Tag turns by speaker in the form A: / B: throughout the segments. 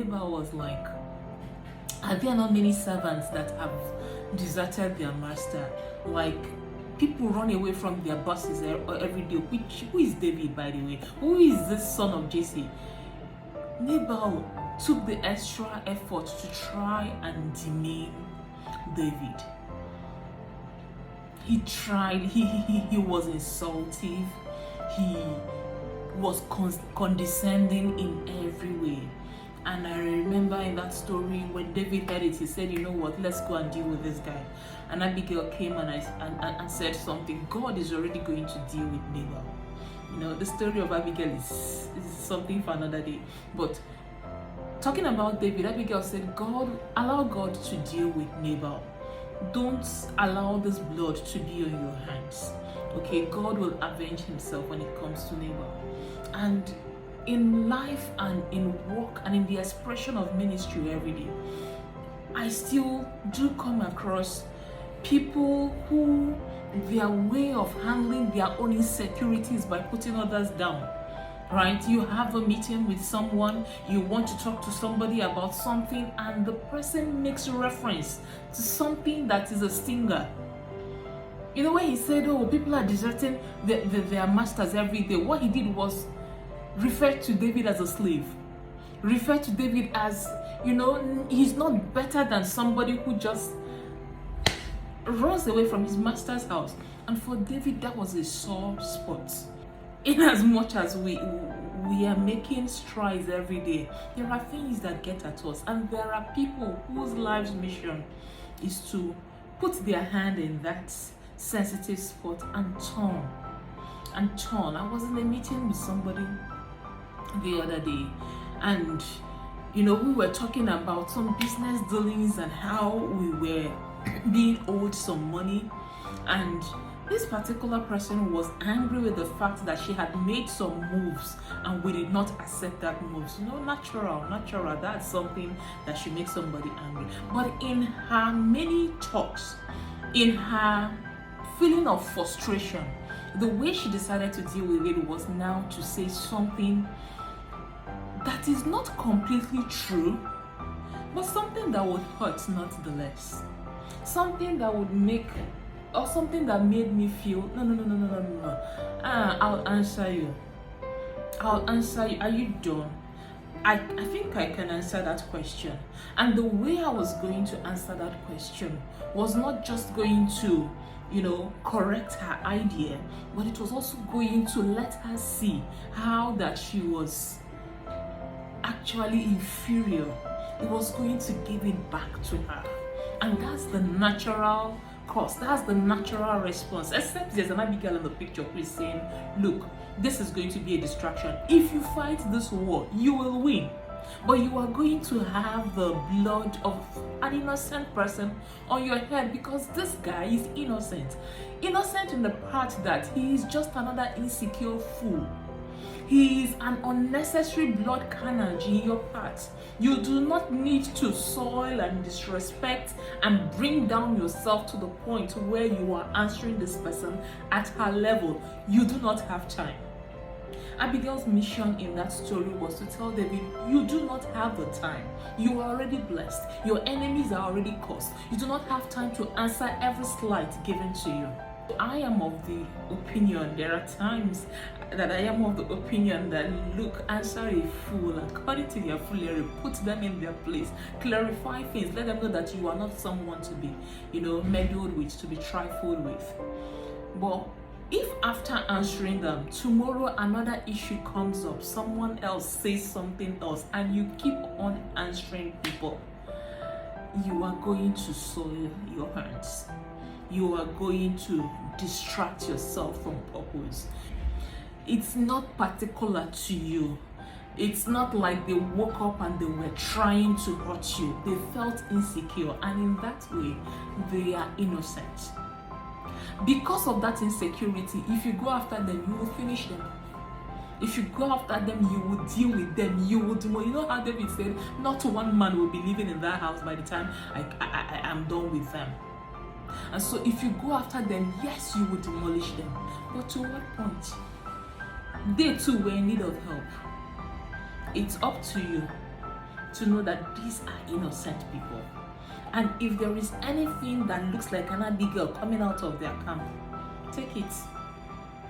A: Nabal was like, are there not many servants that have deserted their master? Like, people run away from their bosses every day. Who is David, by the way? Who is this son of Jesse? Nabal took the extra effort to try and demean David. He tried. He was insultive. He was condescending in every way. And I remember in that story when David heard it, he said, you know what, let's go and deal with this guy. And Abigail came and said something. God is already going to deal with Nabal. You know, the story of Abigail is something for another day. But talking about David, Abigail said, allow God to deal with Nabal. Don't allow this blood to be on your hands. Okay, God will avenge himself when it comes to Nabal. And in life and in work and in the expression of ministry every day, I still do come across people who their way of handling their own insecurities by putting others down. Right? You have a meeting with someone, you want to talk to somebody about something, and the person makes reference to something that is a stinger. You know, when he said, oh, people are deserting their masters every day, what he did was refer to David as a slave. Refer to David as, you know, he's not better than somebody who just runs away from his master's house. And for David, that was a sore spot. In as much as we are making strides every day, there are things that get at us, and there are people whose lives' mission is to put their hand in that sensitive spot and turn. I was in a meeting with somebody the other day, and you know, we were talking about some business dealings and how we were being owed some money, and this particular person was angry with the fact that she had made some moves and we did not accept that moves. You know, natural, that's something that should make somebody angry. But in her many talks, in her feeling of frustration, the way she decided to deal with it was now to say something that is not completely true, but something that would hurt nonetheless. Something that would make, or something that made me feel, no. I'll answer you. Are you done? I think I can answer that question. And the way I was going to answer that question was not just going to, you know, correct her idea, but it was also going to let her see how that she was actually inferior. It was going to give it back to her. And that's the natural course. That's the natural response. Except there's an Abigail in the picture who is saying, look, this is going to be a distraction. If you fight this war, you will win. But you are going to have the blood of an innocent person on your head, because this guy is innocent. Innocent in the part that he is just another insecure fool. He is an unnecessary blood carnage in your part. You do not need to soil and disrespect and bring down yourself to the point where you are answering this person at her level. You do not have time. Abigail's mission in that story was to tell David, you do not have the time. You are already blessed. Your enemies are already cursed. You do not have time to answer every slight given to you. I am of the opinion, there are times that I am of the opinion that, look, answer a fool according to their foolery, put them in their place, clarify things, let them know that you are not someone to be, you know, meddled with, to be trifled with. But if after answering them, tomorrow another issue comes up, someone else says something else, and you keep on answering people, you are going to soil your hands. You are going to distract yourself from purpose. It's not particular to you. It's not like they woke up and they were trying to hurt you. They felt insecure, and in that way, they are innocent. Because of that insecurity, if you go after them, you will finish them. If you go after them, you will deal with them. You will do more. You know how David said, not one man will be living in that house by the time I am done with them. And so if you go after them, yes, you will demolish them. But to what point? They too were in need of help. It's up to you to know that these are innocent people. And if there is anything that looks like an Abigail coming out of their camp, take it.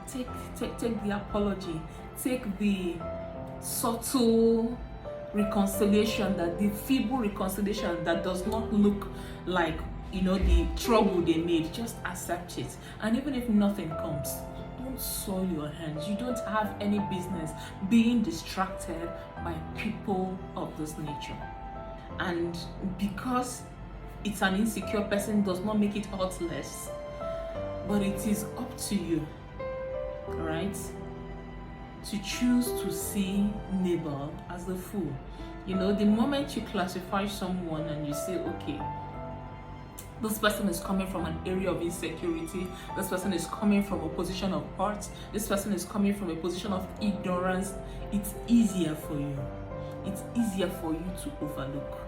A: Take the apology. Take the subtle reconciliation, that the feeble reconciliation that does not look like, the trouble they made. Just accept it. And even if nothing comes, don't soil your hands. You don't have any business being distracted by people of this nature. And because it's an insecure person does not make it hurt less, but it is up to you, right, to choose to see Nabal as the fool. The moment you classify someone and you say, okay, this person is coming from an area of insecurity, this person is coming from a position of hurt, this person is coming from a position of ignorance, it's easier for you. It's easier for you to overlook.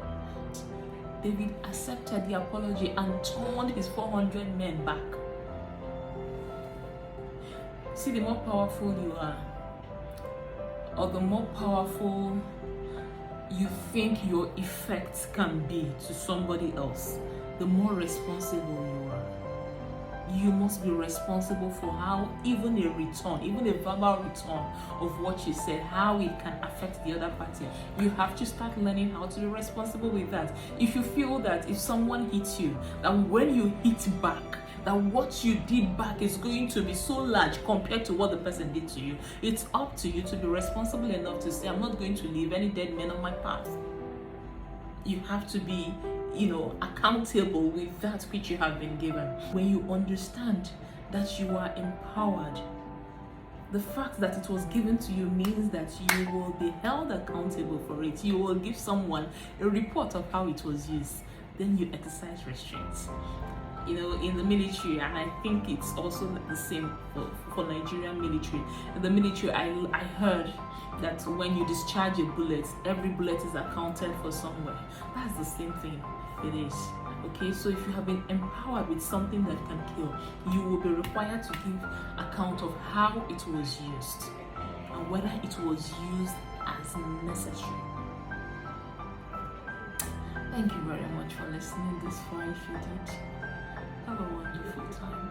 A: David accepted the apology and turned his 400 men back. See, the more powerful you are, or the more powerful you think your effect can be to somebody else, the more responsible you are. You must be responsible for how even a verbal return of what you said, how it can affect the other party. You have to start learning how to be responsible with that. If you feel that if someone hits you, that when you hit back, that what you did back is going to be so large compared to what the person did to you, it's up to you to be responsible enough to say, I'm not going to leave any dead men on my path. You have to be accountable with that which you have been given. When you understand that you are empowered, the fact that it was given to you means that you will be held accountable for it. You will give someone a report of how it was used. Then you exercise restraints. In the military, and I think it's also the same for Nigerian military. In the military, I heard that when you discharge a bullet, every bullet is accounted for somewhere. That's the same thing. It is. Okay, so if you have been empowered with something that can kill, you will be required to give account of how it was used and whether it was used as necessary. Thank you very much for listening this far. If you did, have a wonderful time.